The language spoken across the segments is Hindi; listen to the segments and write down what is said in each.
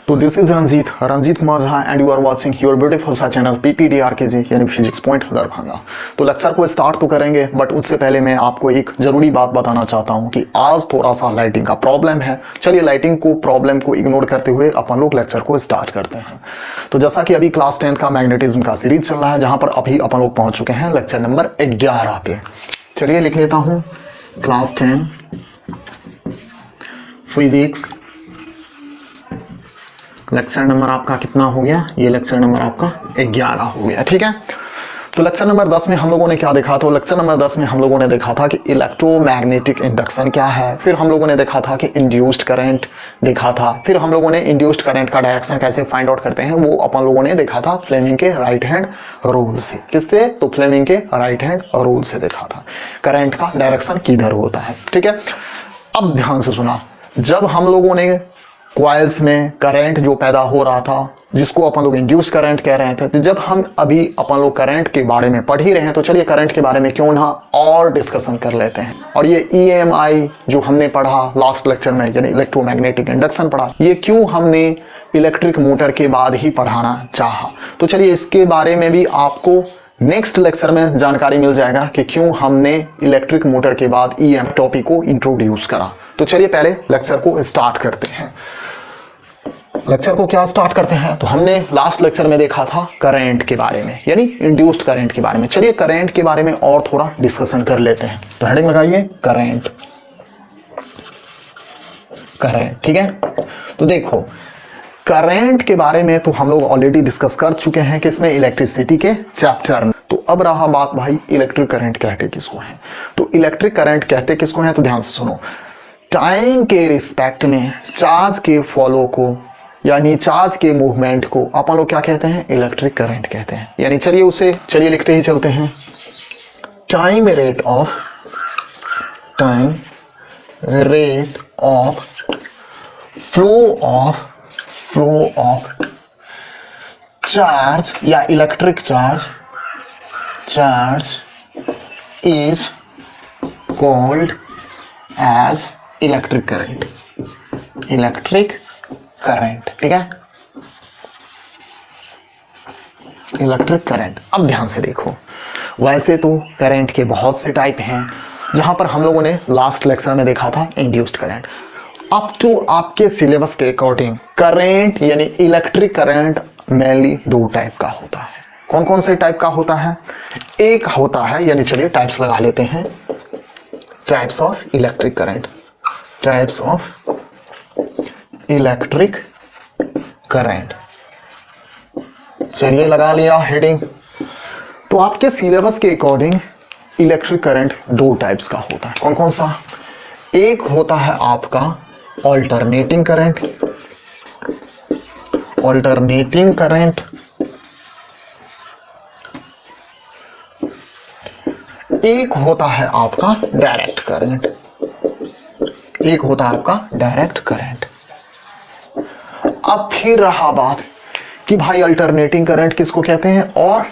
तो this is Ranjit Kumar Jha and you are watching your beautiful सा चैनल PPDRKG यानी फिजिक्स पॉइंट दरभंगा। तो लेक्चर को स्टार्ट तो करेंगे, बट उससे पहले मैं आपको एक जरूरी बात बताना चाहता हूं कि आज थोड़ा सा लाइटिंग का प्रॉब्लम है। चलिए लाइटिंग को प्रॉब्लम को इग्नोर करते हुए अपन लोग लेक्चर को स्टार्ट करते हैं। तो जैसा कि अभी क्लास 10 का मैग्नेटिज्म का सीरीज चल रहा है, जहां पर अभी अपन लोग पहुंच चुके हैं लेक्चर नंबर 11 पे। चलिए लिख लेता हूं क्लास 10 फिजिक्स। लेक्चर नंबर आपका कितना हो गया? ये लेक्चर नंबर आपका 11 हो गया, ठीक है। तो लेक्चर नंबर 10 में हम लोगों ने क्या देखा? तो लेक्चर नंबर 10 में हम लोगों ने देखा था कि इलेक्ट्रोमैग्नेटिक इंडक्शन क्या है, फिर हम लोगों ने देखा था कि इंड्यूस्ड करंट देखा था, फिर हम लोगों ने इंड्यूस्ड करंट का डायरेक्शन कैसे फाइंड आउट करते हैं वो अपन लोगों ने देखा था फ्लेमिंग के राइट हैंड रूल से। किससे? तो फ्लेमिंग के राइट हैंड रूल से देखा था करंट का डायरेक्शन किधर होता है, ठीक है। अब ध्यान से सुना, जब हम लोगों ने कॉइल्स में करंट जो पैदा हो रहा था जिसको अपन लोग इंड्यूस करंट कह रहे थे, तो जब हम अभी अपन लोग करंट के बारे में पढ़ ही रहे हैं तो चलिए करंट के बारे में क्यों ना और डिस्कशन कर लेते हैं। और ये EMI जो हमने पढ़ा लास्ट लेक्चर में यानी इलेक्ट्रोमैग्नेटिक इंडक्शन पढ़ा, ये क्यों हमने इलेक्ट्रिक मोटर के बाद ही पढ़ाना चाहा, तो चलिए इसके बारे में भी आपको नेक्स्ट लेक्चर में जानकारी मिल जाएगा कि क्यों हमने इलेक्ट्रिक मोटर के बाद EM टॉपिक को इंट्रोड्यूस करा। तो चलिए पहले लेक्चर को स्टार्ट करते हैं। लेक्चर को क्या स्टार्ट करते हैं? तो हमने लास्ट लेक्चर में देखा था करंट के बारे में यानी इंड्यूस्ड करंट के बारे में। चलिए करंट के बारे में और थोड़ा डिस्कशन कर लेते हैं। तो हेडिंग लगाइए करंट, करंट, ठीक है। तो देखो करंट के बारे में तो हम लोग ऑलरेडी डिस्कस कर चुके हैं कि इसमें इलेक्ट्रिसिटी के चैप्टर में। तो अब रहा बात भाई इलेक्ट्रिक करंट कहते किसको हैं। तो इलेक्ट्रिक करंट कहते किसको हैं? तो ध्यान से सुनो, टाइम के रिस्पेक्ट में चार्ज के फॉलो को यानी चार्ज के मूवमेंट को अपन लोग क्या कहते हैं? इलेक्ट्रिक करंट कहते हैं। यानी चलिए उसे लिखते ही चलते हैं। Time rate of flow of charge या electric charge is called as electric current, ठीक है, इलेक्ट्रिक करंट। अब ध्यान से देखो, वैसे तो करंट के बहुत से टाइप हैं, जहां पर हम लोगों ने लास्ट लेक्चर में देखा था इंड्यूस्ड करंट। अप टू आपके सिलेबस के अकॉर्डिंग करंट यानी इलेक्ट्रिक करंट मेनली दो टाइप का होता है। कौन कौन से टाइप का होता है? एक होता है, यानी चलिए टाइप्स लगा लेते हैं, types of electric current, types of electric current. चलिए लगा लिया हेडिंग। तो आपके सिलेबस के अकॉर्डिंग इलेक्ट्रिक करंट दो टाइप्स का होता है। कौन कौन सा? एक होता है आपका ऑल्टरनेटिंग करंट, एक होता है आपका डायरेक्ट करंट, अब फिर रहा बात कि भाई अल्टरनेटिंग करंट किसको कहते हैं और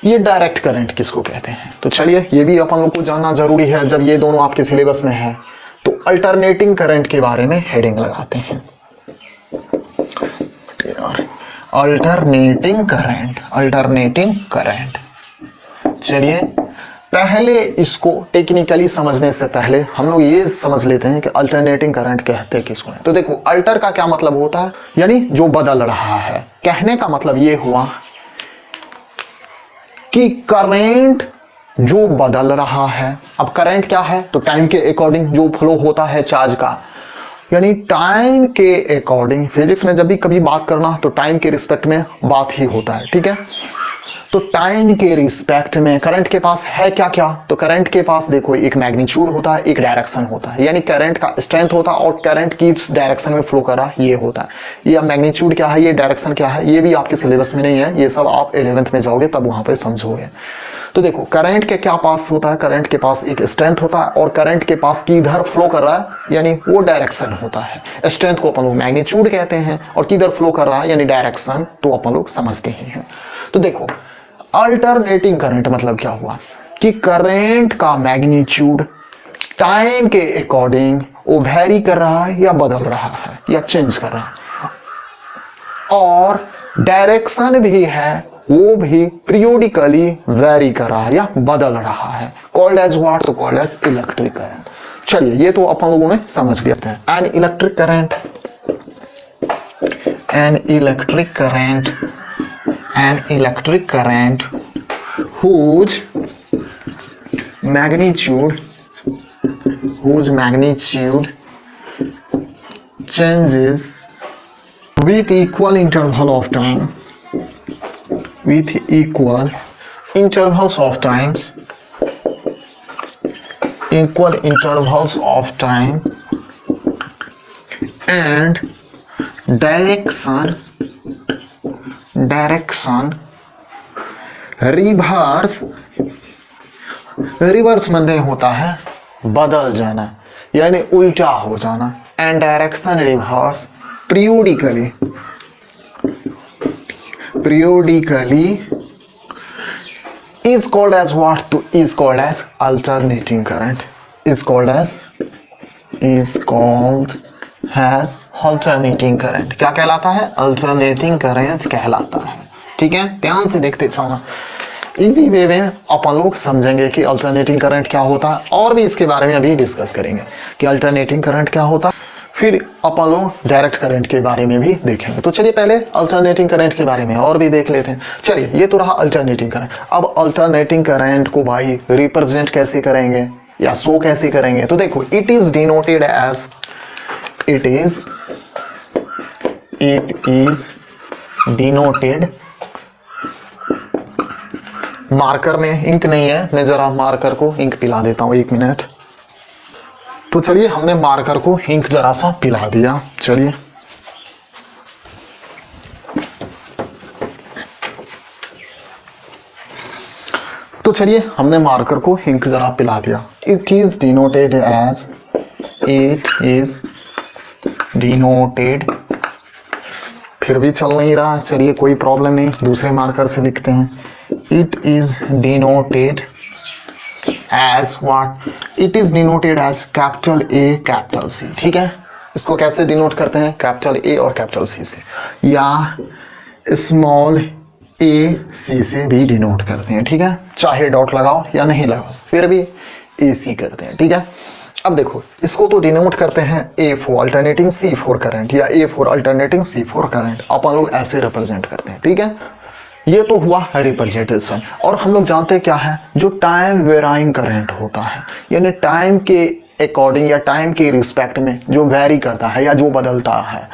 ये डायरेक्ट करंट किसको कहते हैं। तो चलिए ये भी अपन लोग को जानना जरूरी है जब ये दोनों आपके सिलेबस में है। तो अल्टरनेटिंग करंट के बारे में हेडिंग लगाते हैं, अल्टरनेटिंग करंट। चलिए पहले इसको टेक्निकली समझने से पहले हम लोग ये समझ लेते हैं कि अल्टरनेटिंग करंट कहते किसको है। तो देखो अल्टर का क्या मतलब होता है? यानी जो बदल रहा है। कहने का मतलब ये हुआ कि करंट जो बदल रहा है। अब करंट क्या है? तो टाइम के अकॉर्डिंग जो फ्लो होता है चार्ज का, यानी टाइम के अकॉर्डिंग। फिजिक्स में जब भी कभी बात करना तो टाइम के रिस्पेक्ट में बात ही होता है, ठीक है। तो टाइम के रिस्पेक्ट में करंट के पास है क्या क्या? तो करंट के पास देखो एक मैग्नीट्यूड होता है, एक डायरेक्शन होता है, यानी करंट का स्ट्रेंथ होता है और करंट किस डायरेक्शन में फ्लो कर रहा है ये होता है। ये मैग्नीट्यूड क्या है, ये डायरेक्शन क्या है, ये भी आपके सिलेबस में नहीं है, ये सब आप 11th में जाओगे तब वहां पे समझोगे। तो देखो करंट के क्या पास होता है? करंट के पास एक स्ट्रेंथ होता है और करंट के पास किधर फ्लो कर रहा है यानी वो डायरेक्शन होता है। स्ट्रेंथ को अपन लोग मैग्नीट्यूड कहते हैं और किधर फ्लो कर रहा है यानी डायरेक्शन तो अपन लोग समझते ही हैं। तो देखो अल्टरनेटिंग करंट मतलब क्या हुआ कि करंट का मैग्नीट्यूड टाइम के अकॉर्डिंग वो वेरी कर रहा है या बदल रहा है या चेंज कर रहा है। और डायरेक्शन भी है वो भी पीरियोडिकली वेरी कर रहा है या बदल रहा है। Called as what? तो कॉल्ड एज इलेक्ट्रिक करंट। चलिए ये तो अपन लोगों ने समझ लिया था। An electric current, an electric current, an electric current whose magnitude changes with equal interval of time, with equal intervals of times, equal intervals of time, and direction reverse मंदे होता है बदल जाना यानी उल्टा हो जाना। And direction reverse periodically is called as what? तो is called as alternating current, is called as alternating current। क्या कहलाता है? alternating current कहलाता है। ठीक है, ध्यान से देखते जाना, इजी वे में अपन लोग समझेंगे कि अल्टरनेटिंग करंट क्या होता है और भी इसके बारे में अभी डिस्कस करेंगे कि अल्टरनेटिंग करंट क्या होता है। फिर अपन लोग डायरेक्ट करंट के बारे में भी देखेंगे। तो चलिए पहले अल्टरनेटिंग करंट के बारे में और भी देख लेते हैं। चलिए ये तो रहा अल्टरनेटिंग करंट। अब अल्टरनेटिंग करंट को भाई रिप्रेजेंट कैसे करेंगे या शो कैसे करेंगे? तो देखो, it is denoted as, it is denoted, marker में इंक नहीं है, मैं जरा मार्कर को इंक पिला देता हूं, 1 मिनट। तो चलिए हमने मार्कर को इंक जरा सा पिला दिया। चलिए तो चलिए हमने मार्कर को इंक जरा पिला दिया। It is denoted as, it is denoted, फिर भी चल नहीं रहा। चलिए कोई प्रॉब्लम नहीं, दूसरे मार्कर से लिखते हैं। It is denoted as what? It is denoted as capital A, capital C। ठीक है, इसको कैसे डिनोट करते हैं? कैपिटल A और कैपिटल C से, या स्मॉल a c से भी डिनोट करते हैं। ठीक है, चाहे डॉट लगाओ या नहीं लगाओ, फिर भी AC करते हैं। ठीक है, अब देखो, इसको तो डिनोट करते हैं A for alternating C for current या A for alternating C for current, अपन लोग ऐसे रिप्रेजेंट करते हैं। ठीक है, ये तो हुआ रिप्रेजेंटेशन। और हम लोग जानते हैं क्या है, जो टाइम वेराइंग करंट होता है यानी टाइम के अकॉर्डिंग या टाइम के रिस्पेक्ट में जो वेरी करता है या जो बदलता है,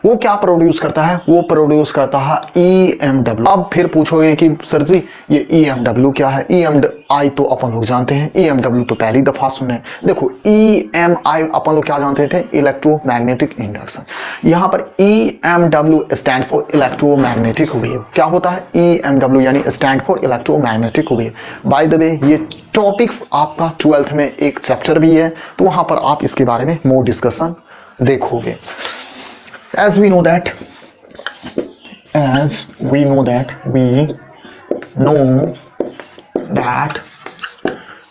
वो क्या प्रोड्यूस करता है? वो प्रोड्यूस करता है EMW। अब फिर पूछोगे कि सर जी ये EMW क्या है? EMI तो अपन लोग जानते हैं, EMW तो पहली दफा सुने। देखो, EMI अपन लोग क्या जानते थे? Electromagnetic induction. यहाँ पर EMW stand for electromagnetic wave. क्या होता है? EMW यानी stand for electromagnetic wave. By the way, ये टॉपिक्स आपका 12th में एक चैप्टर भी है, तो वहां पर आप इसके बारे में मोर डिस्कशन देखोगे। As we know that we know that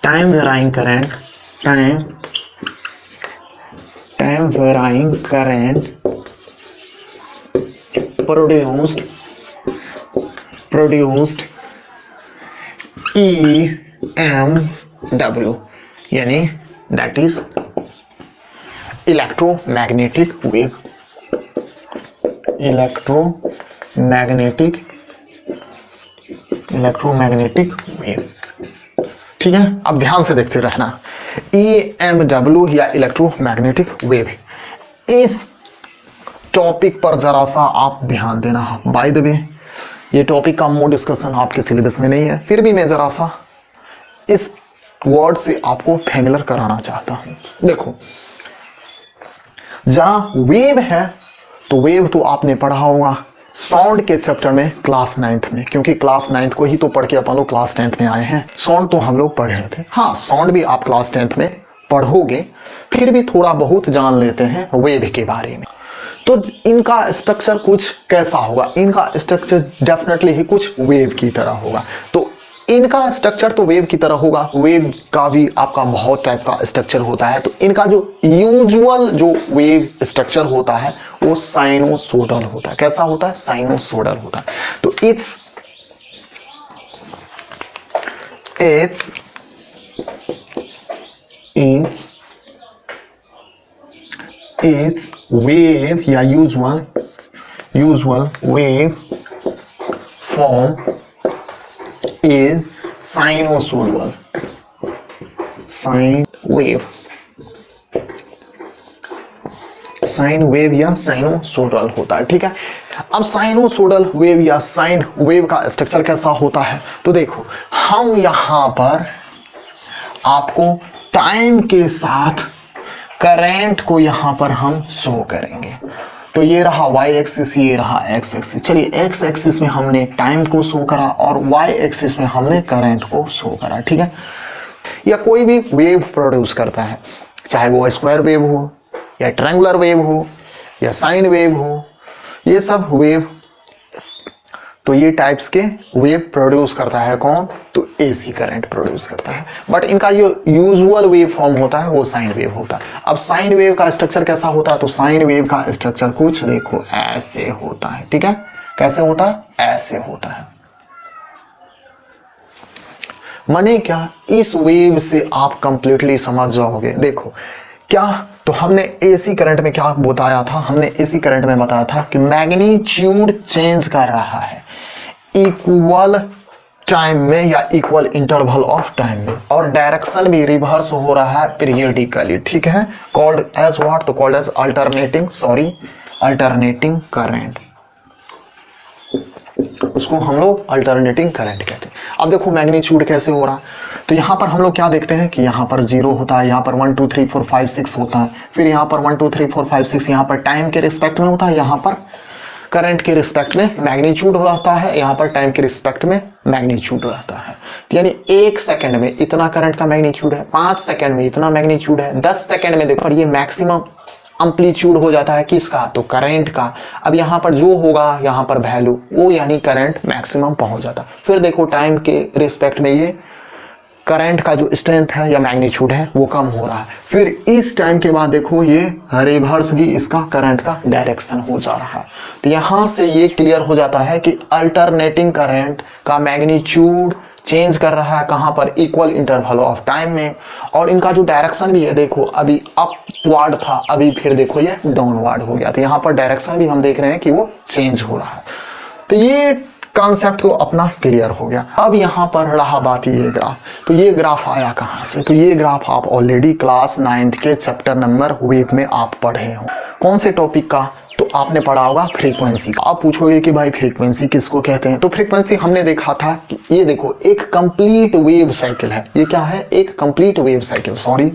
time varying current produced EMW यानी that is electromagnetic wave, electromagnetic wave. ठीक है, अब ध्यान से देखते रहना, EMW या इलेक्ट्रोमैग्नेटिक वेव, इस टॉपिक पर जरा सा आप ध्यान देना। बाय द वे, ये टॉपिक का मोर डिस्कशन आपके सिलेबस में नहीं है, फिर भी मैं जरा सा इस वर्ड से आपको फैमिलियर कराना चाहता हूं। देखो, जहां वेव है तो वेव तो आपने पढ़ा होगा साउंड के चैप्टर में क्लास 9th में, क्योंकि क्लास 9th को ही तो पढ़ के अपन लोग क्लास 10th में आए हैं। साउंड तो हम लोग पढ़े थे। हाँ, साउंड भी आप क्लास 10th में पढ़ोगे, फिर भी थोड़ा बहुत जान लेते हैं वेव के बारे में। तो इनका स्ट्रक्चर कुछ कैसा होगा? इनका स्ट्रक्चर डेफिनेटली ही कुछ वेव की तरह होगा। तो इनका स्ट्रक्चर तो वेव की तरह होगा, वेव का भी आपका बहुत टाइप का स्ट्रक्चर होता है। तो इनका जो यूजुअल जो वेव स्ट्रक्चर होता है वो साइनोसोडल होता है। कैसा होता है? साइनोसोडल होता है। तो इट्स वेव या usual wave form is sinusoidal, sine wave या साइनोसोडल होता है। ठीक है, अब साइनोसोडल वेव या साइन वेव का स्ट्रक्चर कैसा होता है? तो देखो, हम यहां पर आपको टाइम के साथ करंट को यहां पर हम शो करेंगे। तो ये रहा y एक्सिस, ये रहा x एक्सिस। चलिए x एक्सिस में हमने टाइम को शो करा और y एक्सिस में हमने करंट को शो करा। ठीक है, या कोई भी वेव प्रोड्यूस करता है, चाहे वो स्क्वायर वेव हो या ट्रायंगुलर वेव हो या साइन वेव हो, ये सब वेव, तो ये टाइप्स के वेव प्रोड्यूस करता है कौन? तो एसी करंट प्रोड्यूस करता है। बट इनका जो यूजुअल वेव फॉर्म होता है वो साइन वेव होता है। अब साइन वेव का स्ट्रक्चर कैसा होता है? तो साइन वेव का स्ट्रक्चर कुछ देखो ऐसे होता है। ठीक है, कैसे होता है? ऐसे होता है। माने क्या? इस वेव से आप कंप्लीटली समझ जाओगे। देखो क्या, तो हमने एसी करंट में क्या बताया था? हमने एसी करंट में बताया था कि मैग्नीट्यूड चेंज कर रहा है इक्वल टाइम में या इक्वल इंटरवल ऑफ टाइम में, और डायरेक्शन भी रिवर्स हो रहा है पीरियडिकली। ठीक है, कॉल्ड एज व्हाट? तो कॉल्ड एज अल्टरनेटिंग करंट। उसको हम लोग अल्टरनेटिंग करंट कहते हैं। अब देखो मैग्नीट्यूड कैसे हो रहा है। तो यहाँ पर हम लोग क्या देखते हैं कि यहाँ पर 0 होता है, यहाँ पर 1 2 3 4 5 6 होता है, फिर यहाँ पर 1 2 3 4 5 6 यहाँ पर टाइम के रिस्पेक्ट में होता है, यहाँ पर करंट के रिस्पेक्ट में मैग्नीट्यूड रहता है, यहाँ पर टाइम के रिस्पेक्ट में मैग्नीट्यूड रहता है। तो यानी 1 सेकंड में इतना करंट का मैग्नीट्यूड है, 5 सेकंड में इतना मैग्नीट्यूड है, 10 सेकंड में देखो ये मैक्सिमम एम्पलीट्यूड हो जाता है किसका? तो करंट का। अब यहाँ पर जो होगा यहाँ पर वैल्यू वो यानी करंट मैक्सिमम पहुंच जाता। फिर देखो टाइम के रिस्पेक्ट में ये करंट का जो स्ट्रेंथ है या मैग्नीट्यूड है वो कम हो रहा है। फिर इस टाइम के बाद देखो ये रिवर्स भी इसका करंट का डायरेक्शन हो जा रहा है। तो यहाँ से ये क्लियर हो जाता है कि अल्टरनेटिंग करंट का मैग्नीट्यूड चेंज कर रहा है कहाँ पर? इक्वल इंटरवल ऑफ टाइम में। और इनका जो डायरेक्शन भी है देखो, अभी अपवर्ड था, अभी फिर देखो ये डाउनवर्ड हो गया। तो यहाँ पर डायरेक्शन भी हम देख रहे हैं कि वो चेंज हो रहा है। तो ये कॉन्सेप्ट तो अपना क्लियर हो गया। अब यहाँ पर रहा बात ये ग्राफ। तो ये ग्राफ आया कहाँ से? तो ये ग्राफ आप ऑलरेडी क्लास 9th के चैप्टर नंबर वेव में आप पढ़े हो। कौन से टॉपिक का? तो आपने पढ़ा होगा फ्रीक्वेंसी का। आप पूछोगे कि भाई फ्रीक्वेंसी किसको कहते हैं? तो फ्रीक्वेंसी हमने देखा था कि ये देखो एक कंप्लीट वेव साइकिल है। ये क्या है? एक कंप्लीट वेव साइकिल, सॉरी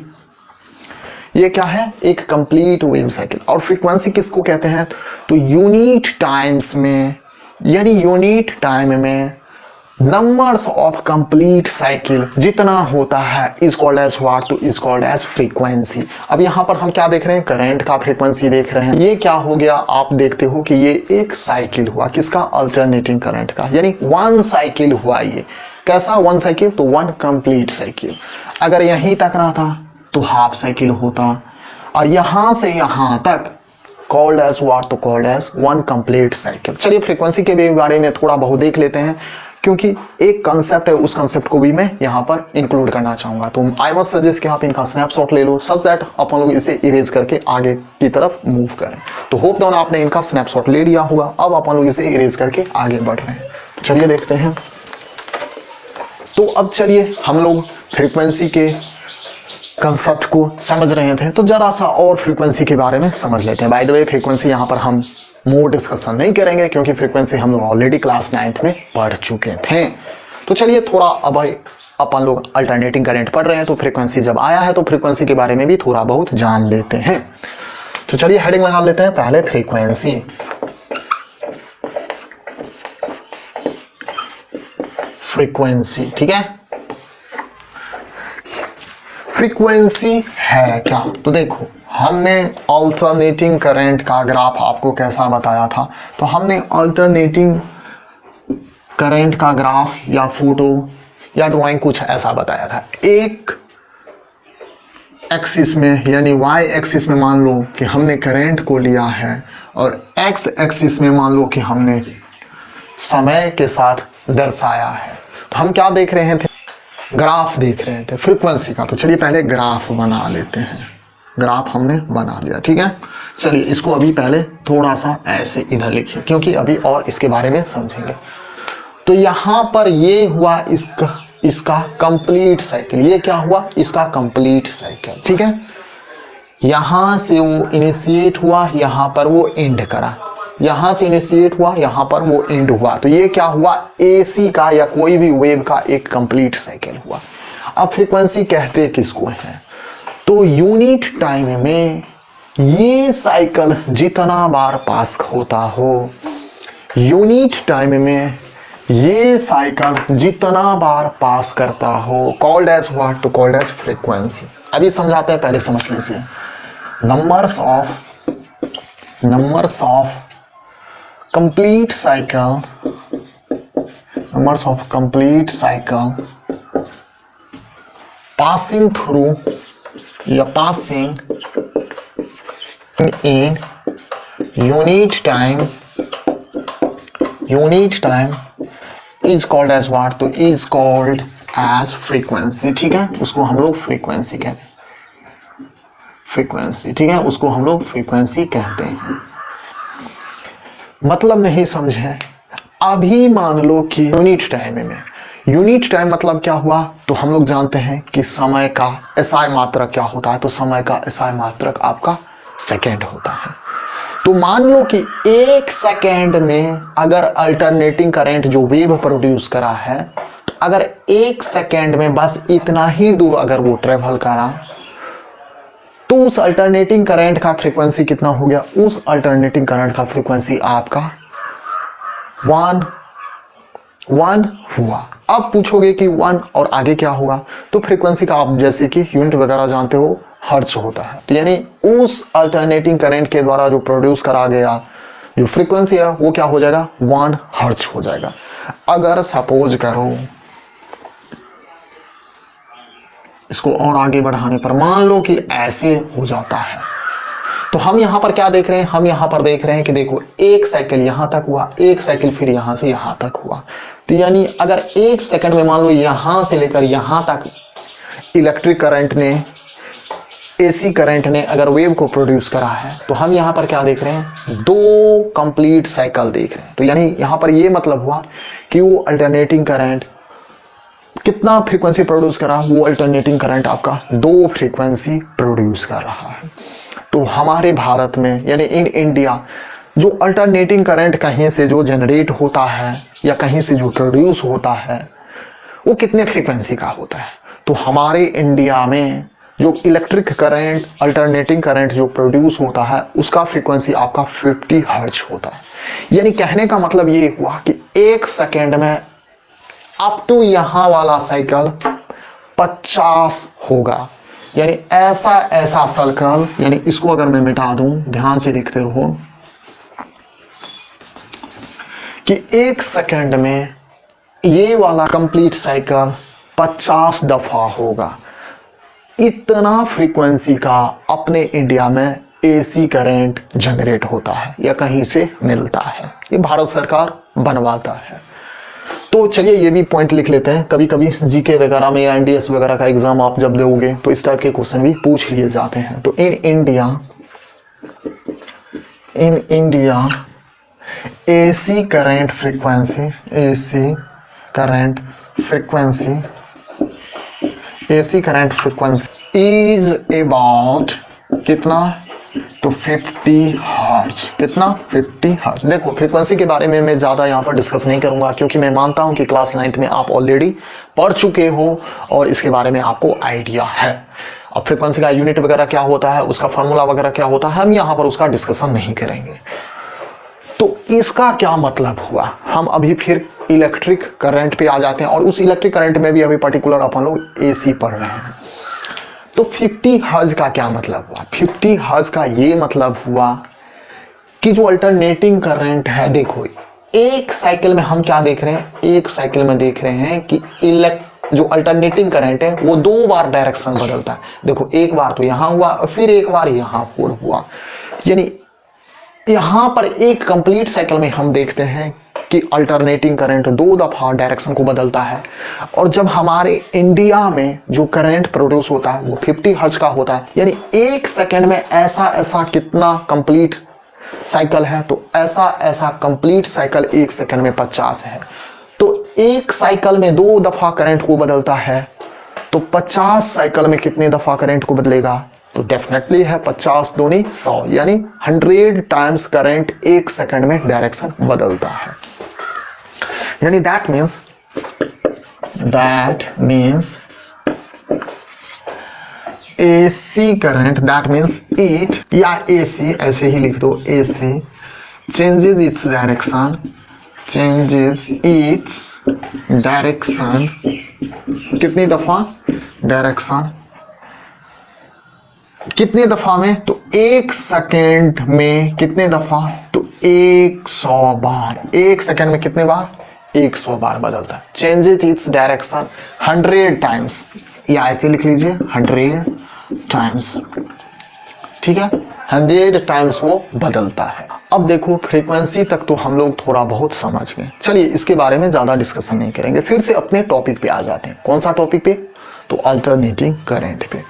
ये क्या है? एक कंप्लीट वेव साइकिल। और फ्रीक्वेंसी किसको कहते हैं? तो यूनिट टाइम्स में, यानी यूनिट टाइम में नंबर्स ऑफ कंप्लीट साइकिल जितना होता है इज कॉल्ड एज व्हाट? तो इज कॉल्ड एज फ्रीक्वेंसी। अब यहाँ पर हम क्या देख रहे हैं? करंट का फ्रीक्वेंसी देख रहे हैं। ये क्या हो गया? आप देखते हो कि ये एक साइकिल हुआ किसका? अल्टरनेटिंग करंट का, यानी 1 साइकिल हुआ। ये कैसा 1 साइकिल? तो 1 कंप्लीट साइकिल। अगर यहीं तक रहा था तो हाफ साइकिल होता, और यहां से यहां तक कॉल्ड एज व्हाट? तो कॉल्ड एज 1 कंप्लीट साइकिल। चलिए फ्रीक्वेंसी के बारे में थोड़ा बहुत देख लेते हैं, क्योंकि एक कंसेप्ट है, उस कंसेप्ट को भी मैं यहाँ पर इंक्लूड करना चाहूंगा। तो आई मस्ट सजेस्ट कि आप इनका स्नैपशॉट ले लो, सच दैट अपन लोग इसे इरेज करके आगे की तरफ मूव करें। तो होप डाउन आपने इनका स्नैपशॉट ले लिया होगा। अब अपन लोग इसे इरेज करके आगे बढ़ रहे हैं। चलिए देखते हैं। तो अब चलिए हम लोग फ्रीक्वेंसी के कंसेप्ट को समझ रहे थे, तो जरा सा और फ्रीक्वेंसी के बारे में समझ लेते हैं। बाय द वे फ्रीक्वेंसी यहाँ पर हम मोर डिस्कशन नहीं करेंगे, क्योंकि फ्रीक्वेंसी हम लोग ऑलरेडी क्लास 9th में पढ़ चुके थे। तो चलिए थोड़ा अब अपन लोग अल्टरनेटिंग करंट पढ़ रहे हैं, तो फ्रीक्वेंसी जब आया है तो फ्रीक्वेंसी के बारे में भी थोड़ा बहुत जान लेते हैं। तो चलिए हेडिंग लगा लेते हैं पहले फ्रीक्वेंसी। फ्रीक्वेंसी, ठीक है। फ्रीक्वेंसी है क्या? तो देखो हमने अल्टरनेटिंग करंट का ग्राफ आपको कैसा बताया था। तो हमने अल्टरनेटिंग करंट का ग्राफ या फोटो या ड्राइंग कुछ ऐसा बताया था। एक एक्सिस में यानी वाई एक्सिस में मान लो कि हमने करंट को लिया है और एक्स एक्सिस में मान लो कि हमने समय के साथ दर्शाया है। तो हम क्या देख रहे थे, ग्राफ देख रहे थे फ्रीक्वेंसी का। तो चलिए पहले ग्राफ बना लेते हैं। ग्राफ हमने बना लिया, ठीक है। चलिए इसको अभी पहले थोड़ा सा ऐसे इधर लिखिए क्योंकि अभी और इसके बारे में समझेंगे। तो यहाँ पर ये हुआ इसका कंप्लीट साइकिल। ये क्या हुआ, इसका कंप्लीट साइकिल, ठीक है। यहां से वो इनिशिएट हुआ, यहां पर वो एंड करा, यहां से इनिशिएट हुआ, यहां पर वो एंड हुआ। तो ये क्या हुआ, एसी का या कोई भी वेव का एक कंप्लीट साइकिल हुआ। अब फ्रीक्वेंसी कहते किसको हैं, तो यूनिट टाइम में ये साइकिल जितना बार पास होता हो, यूनिट टाइम में ये साइकिल जितना बार पास करता हो, कॉल्ड एज व्हाट, तो कॉल्ड एज फ्रीक्वेंसी। अभी समझाते हैं, पहले समझ लीजिए। Numbers of complete cycle, numbers of complete cycle passing through या passing in unit time is called as what, तो इज कॉल्ड एज फ्रीक्वेंसी, ठीक है। उसको हम लोग फ्रीक्वेंसी कहते हैं, फ्रीक्वेंसी, ठीक है, उसको हम लोग फ्रीक्वेंसी कहते हैं। मतलब नहीं समझे। अभी मान लो कि यूनिट टाइम मतलब क्या हुआ, तो हम लोग जानते हैं कि समय का एसआई मात्रक क्या होता है, तो समय का एसआई मात्रक आपका सेकेंड होता है। तो मान लो कि एक सेकेंड में अगर अल्टरनेटिंग करंट जो वेव प्रोड्यूस करा है, तो अगर एक सेकेंड में बस इतना ही दूर अगर वो ट्रेवल करा, तो उस अल्टरनेटिंग करंट का फ्रीक्वेंसी कितना हो गया, उस अल्टरनेटिंग करंट का फ्रीक्वेंसी आपका 1 हुआ। अब पूछोगे कि 1 और आगे क्या होगा, तो फ्रीक्वेंसी का आप जैसे कि यूनिट वगैरह जानते हो, हर्ट्ज होता है। तो यानी उस अल्टरनेटिंग करंट के द्वारा जो प्रोड्यूस करा गया जो फ्रीक्वेंसी है वो क्या हो जाएगा, 1 हर्ट्ज हो जाएगा। अगर सपोज करो इसको और आगे बढ़ाने पर मान लो कि ऐसे हो जाता है, तो हम यहां पर क्या देख रहे हैं, हम यहां पर देख रहे हैं कि देखो एक साइकिल यहां तक हुआ, एक साइकिल फिर यहां से यहां तक हुआ। तो यानी अगर एक सेकंड में मान लो यहां से लेकर यहां तक इलेक्ट्रिक करंट ने, एसी करंट ने अगर वेव को प्रोड्यूस करा है, तो हम यहां पर क्या देख रहे हैं, 2 कंप्लीट साइकिल देख रहे हैं। तो यानी यहां पर ये मतलब हुआ कि वो अल्टरनेटिंग करंट कितना फ्रीक्वेंसी प्रोड्यूस करा, वो अल्टरनेटिंग करंट आपका 2 फ्रीक्वेंसी प्रोड्यूस कर रहा है। तो हमारे भारत में यानी इन इंडिया जो अल्टरनेटिंग करंट कहीं से जो जनरेट होता है या कहीं से जो प्रोड्यूस होता है, वो कितने फ्रीक्वेंसी का होता है, तो हमारे इंडिया में जो इलेक्ट्रिक करंट अल्टरनेटिंग करंट जो प्रोड्यूस होता है उसका फ्रीक्वेंसी आपका 50 हर्ट्ज होता है। यानी कहने का मतलब ये हुआ कि एक सेकेंड में अप टू यहां वाला साइकिल 50 होगा। यानी ऐसा सर्कल, यानी इसको अगर मैं मिटा दूं, ध्यान से देखते रहो कि एक सेकेंड में ये वाला कंप्लीट साइकिल 50 दफा होगा। इतना फ्रीक्वेंसी का अपने इंडिया में एसी करंट जनरेट होता है या कहीं से मिलता है, ये भारत सरकार बनवाता है। तो चलिए ये भी पॉइंट लिख लेते हैं। कभी कभी जीके वगैरह में या एनडीएस वगैरह का एग्जाम आप जब दोगे तो इस टाइप के क्वेश्चन भी पूछ लिए जाते हैं। तो in India AC current frequency is about कितना, तो 50 हर्ट्ज। कितना, 50 हर्ट्ज। देखो फ्रीक्वेंसी के बारे में मैं ज़्यादा यहाँ पर डिस्कस नहीं करूँगा क्योंकि मैं मानता हूँ कि क्लास 9th में आप ऑलरेडी पढ़ चुके हो और इसके बारे में आपको आइडिया है। अब फ्रीक्वेंसी का यूनिट वगैरह क्या होता है, उसका फार्मूला वगैरह क्या होता है, हम यहाँ पर उसका डिस्कशन नहीं करेंगे। तो इसका क्या मतलब हुआ, हम अभी फिर इलेक्ट्रिक करंट पे आ जाते हैं और उस इलेक्ट्रिक करंट में भी अभी पर्टिकुलर अपन लोग एसी पढ़ रहे हैं। तो 50 हर्ट्ज का क्या मतलब हुआ, 50 हर्ट्ज का ये मतलब हुआ कि जो अल्टरनेटिंग करंट है, देखो एक साइकिल में हम क्या देख रहे हैं, एक साइकिल में देख रहे हैं कि जो अल्टरनेटिंग करंट है वो 2 बार डायरेक्शन बदलता है। देखो एक बार तो यहां हुआ और फिर एक बार यहां हुआ, यानी यहां पर एक कंप्लीट साइकिल में हम देखते हैं कि अल्टरनेटिंग करंट 2 दफा डायरेक्शन को बदलता है। और जब हमारे इंडिया में जो करंट प्रोड्यूस होता है वो 50 हर्ट्ज का होता है, यानी 1 सेकेंड में ऐसा कितना कंप्लीट साइकिल है, तो ऐसा कंप्लीट साइकिल 1 सेकेंड में 50 है। तो एक साइकिल में 2 दफा करंट को बदलता है, तो 50 साइकिल में कितने दफा करंट को बदलेगा, तो डेफिनेटली है 50 दूनी 100, यानी 100 टाइम्स करंट 1 सेकेंड में डायरेक्शन बदलता है। यानी that means AC current, that means it, या AC ऐसे ही लिख दो, AC चेंजेस इट्स डायरेक्शन कितनी दफा, डायरेक्शन कितने दफा में, तो 1 सेकेंड में कितने दफा, तो 100 बार। 1 सेकेंड में कितने बार, 100 बार बदलता है। चेंजेस इट्स डायरेक्शन 100 टाइम्स, या ऐसे लिख लीजिए 100 टाइम्स, ठीक है, 100 टाइम्स वो बदलता है। अब देखो फ्रीक्वेंसी तक तो हम लोग थोड़ा बहुत समझ गए, चलिए इसके बारे में ज्यादा डिस्कशन नहीं करेंगे, फिर से अपने टॉपिक पे आ जाते हैं। कौन सा टॉपिक पे, तो अल्टरनेटिंग करंट पे।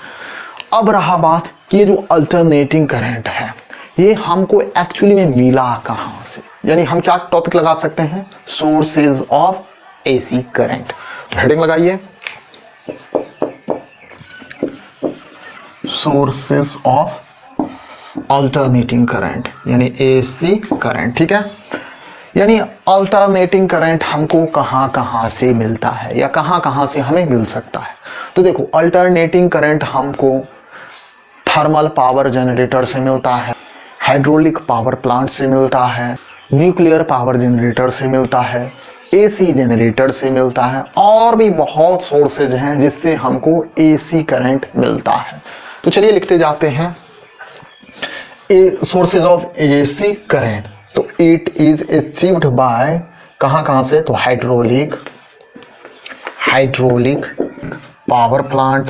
अब रहा बात कि ये जो अल्टरनेटिंग करंट है ये हमको एक्चुअली में मिला कहां से, यानी हम क्या टॉपिक लगा सकते हैं, सोर्सेज ऑफ AC करंट। तो हेडिंग लगाइए, सोर्सेज ऑफ अल्टरनेटिंग करंट, यानी AC करंट, ठीक है। यानी अल्टरनेटिंग करंट हमको कहां कहां से मिलता है या कहां कहां से हमें मिल सकता है। तो देखो अल्टरनेटिंग करंट हमको थर्मल पावर जनरेटर से मिलता है, हाइड्रोलिक पावर प्लांट से मिलता है, न्यूक्लियर पावर जनरेटर से मिलता है, AC जनरेटर से मिलता है, और भी बहुत सोर्सेज हैं जिससे हमको AC करंट मिलता है। तो चलिए लिखते जाते हैं सोर्सेज ऑफ AC करंट। तो इट इज अचीव्ड बाय, कहां से, तो hydraulic power plant,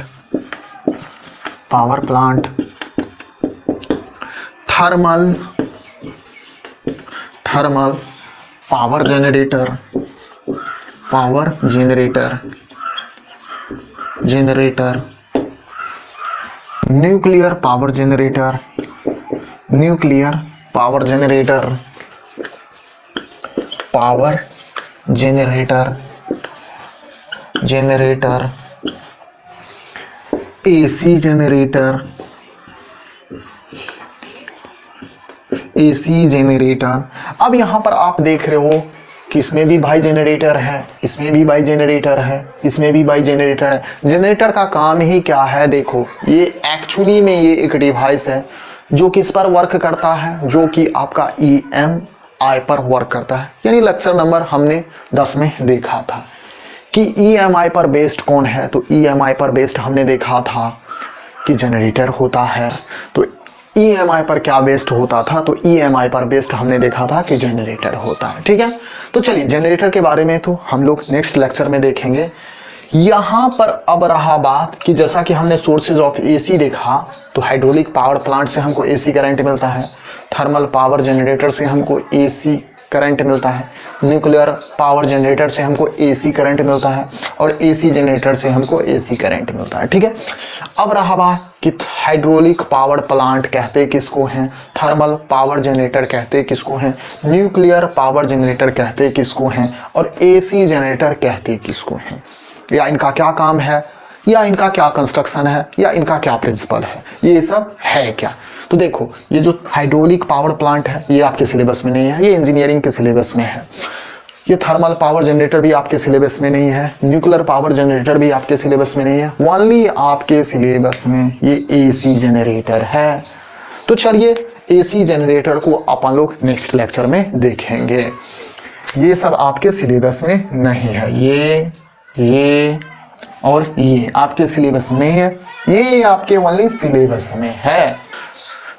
thermal power generator, nuclear power generator, AC generator. अब यहां पर आप देख रहे हो कि इसमें भी भाई जनरेटर है, इसमें भी भाई जनरेटर है, इसमें भी भाई जनरेटर है। जनरेटर का काम ही क्या है, देखो ये एक्चुअली में ये एक डिवाइस है जो किस पर वर्क करता है, जो कि आपका EMI पर वर्क करता है। यानी लेक्चर नंबर हमने 10 में देखा था कि EMI पर बेस्ड कौन है, तो EMI पर बेस्ड हमने देखा था कि जनरेटर होता है। तो EMI पर क्या बेस्ड होता था, तो EMI पर बेस्ड हमने देखा था कि जनरेटर होता है, ठीक है। तो चलिए जनरेटर के बारे में तो हम लोग नेक्स्ट लेक्चर में देखेंगे। यहां पर अब रहा बात कि जैसा कि हमने सोर्सेज ऑफ AC देखा, तो हाइड्रोलिक पावर प्लांट से हमको AC करंट मिलता है, थर्मल पावर जनरेटर से हमको AC करंट मिलता है, न्यूक्लियर पावर जनरेटर से हमको AC करंट मिलता है, और AC जनरेटर से हमको AC करंट मिलता है, ठीक है। अब रहा बात कि हाइड्रोलिक पावर प्लांट कहते किसको हैं, थर्मल पावर जनरेटर कहते किसको हैं, न्यूक्लियर पावर जनरेटर कहते किसको हैं, और AC जनरेटर कहते किसको हैं, या इनका क्या काम है, या इनका क्या कंस्ट्रक्शन है, या इनका क्या प्रिंसिपल है, ये सब है क्या। तो देखो ये जो हाइड्रोलिक पावर प्लांट है ये आपके सिलेबस में नहीं है, ये इंजीनियरिंग के सिलेबस में है। ये थर्मल पावर जनरेटर भी आपके सिलेबस में नहीं है, न्यूक्लियर पावर जनरेटर भी आपके सिलेबस में नहीं है, ओनली आपके सिलेबस में ये AC जनरेटर है। तो चलिए AC जनरेटर को अपन लोग नेक्स्ट लेक्चर में देखेंगे। ये सब आपके सिलेबस में नहीं है, ये और ये आपके सिलेबस में है, ये आपके ओनली सिलेबस में है।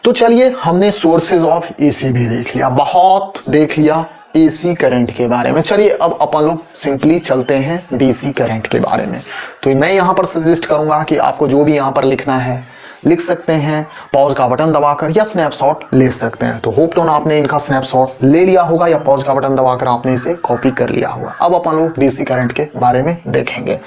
तो चलिए हमने सोर्सेज ऑफ AC भी देख लिया, बहुत देख लिया, एसी करंट के बारे में। चलिए अब अपन लोग सिंपली चलते हैं डीसी करंट के बारे में। तो मैं यहाँ पर सजेस्ट करूंगा कि आपको जो भी यहाँ पर लिखना है लिख सकते हैं, पॉज का बटन दबाकर या स्नैपशॉट ले सकते हैं। तो होप तो ना आपने इनका स्नैपशॉट ले लिया होगा या पॉज का बटन दबाकर आपने इसे कॉपी कर लिया होगा। अब अपन लोग डीसी करंट के बारे में देखेंगे।